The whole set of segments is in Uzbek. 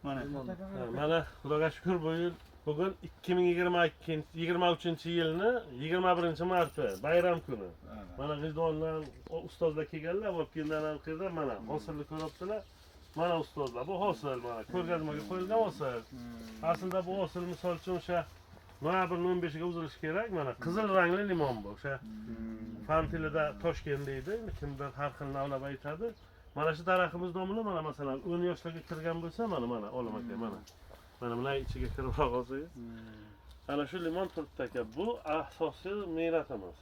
Mana Xudoga shukr bugun 2023-yilni 21-marti bayram kuni. Mana vijdonlar ustozlar kelganlar, olib kelganlar qildi. Mana hosilni ko'ryapsizlar. Mana ustozlar, bu hosil mana ko'rgazmaga qo'yilgan hosil. Aslida bu hosil misol uchun o'sha noyabr 15-ga uzilishi kerak. Mana qizil rangli limon bu. O'sha fan tilida Toshkent deydi. Kimdir har xil navlab aytadi. Mana shu daraxtimiz nomini mana masalan 10 yoshlarga kirgan bo'lsa mana olam aka mana. Mana bunday ichiga kirib olsangiz. Ana shu limon turibdi aka. Bu asosiy mehnatimiz.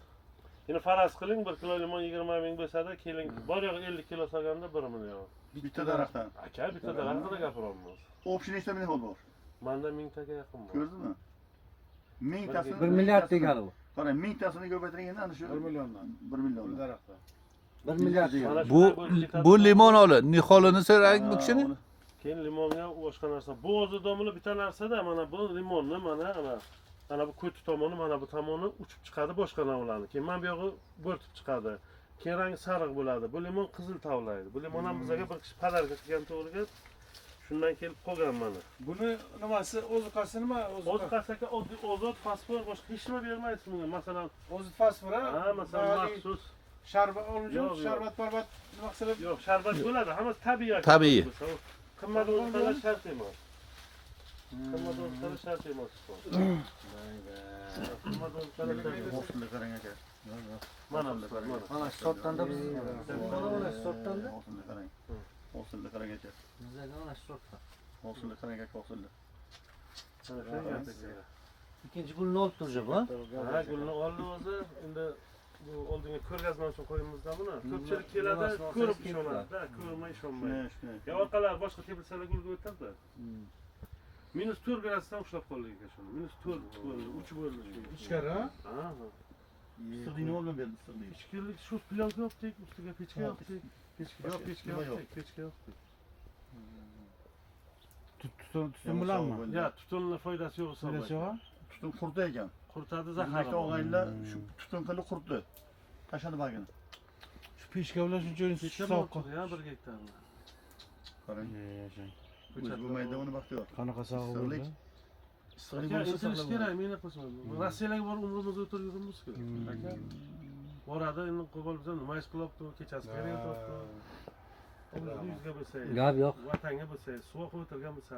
Endi faraz qiling 1 kilo limon 20 ming bo'lsa-da, keling bor yo'q 50 kilo solganda 1 million. Bitta daraxtdan. Aka bitta daraxtda gapiryapmiz. Option nechta mehmon bor? Menda 1000 taga yaqin bor. Ko'rdingmi? 1000 tasini 1 milliard degani bu. Qarang, 1000 tasini ko'paytirganda ana shu 1 milliondan. 1 million Daraxtdan. 1 milliard degani. Bu limon oli, niholini so'rang bu kishini. Keyin limonga boshqa narsa. Bu o'zi domini bitta narsada, mana bu limonni mana bu ko'ti tomoni, mana bu tomoni uchib chiqadi boshqa navlarni. Keyin mana bu yog'i bo'rtib chiqadi. Keyin rangi sariq bo'ladi. Bu limon qizil tavlaydi. Bu limon ham bizga bir kishi padarka qilgan to'g'riga shundan kelib qolgan mana. Buni nimasi ozuqasi nima? Ozuqasi aka ozod fosfor boshqa hech nima bermaysiz bunga. Masalan, Ozod fosfor ha? Ha, masalan maxsus Sharbat olunjon, sharbat parbat nima qilib? yo'q, sharbat bo'ladi, hammasi tabiiy. Tabiiy. Qimmat ozuqalar shart emas. Qimmat ozuqalar shart emas. Qimmat ozuqalar shart emas. hosilni qarang aka. Mana Mana shu sortanda biz mana shu sortanda Hosilni qarang. Hosilni qarang aka. bizga mana shu sortda. Hosilni qarang aka, hosilni. Ikkinchi gulni olib turja bu. Ha, gulni oldi o'zi. Endi bu oldinga ko'rgazma uchun qo'yimizda buni. Ko'pchilik keladi, ko'rib ishonadi-da, ko'rmay ishonmaydi. Ya orqalar boshqa tebilsalar gulga o'tadi. -4 gradusdan ushlab qoldik aka shuni. -4 bo'ldi, 3 bo'ldi shu. Ichkari ha? Ha. Issiqlikni olib berdi, issiqlik. Ichkilik shu plyonka yopdik, ustiga pechka yopdik. Pechka yopdik. Tutun bilanmi? Ya, tutunning foydasi yo'q hisoblanadi. Tutun qurti ekan. Quritadi, Zakar zaharli. og'aylar shu tutun qilib qurtdi. Tashladi bagini. Shu pechka bilan shuncha Pechka sovuq. bor ya 1 gektarni. Qarang. Yashang. Bo'lmaydi uni vaqti yo'q. Qanaqa sovuq bo'ldi? Issiqlik Aka, bo'lsa intilish kerak, meni qilsin. Rossiyaga borib umrimizni o'tirib yuribmiz kerak. Aka. Boradi, endi qo'g'il bizdan nima ish qilyapti, kechasi kerak o'tyapti. Uyingizga bo'lsa, Gap yo'q. vatanga bo'lsa, suv qo'yib o'tirgan bo'lsa.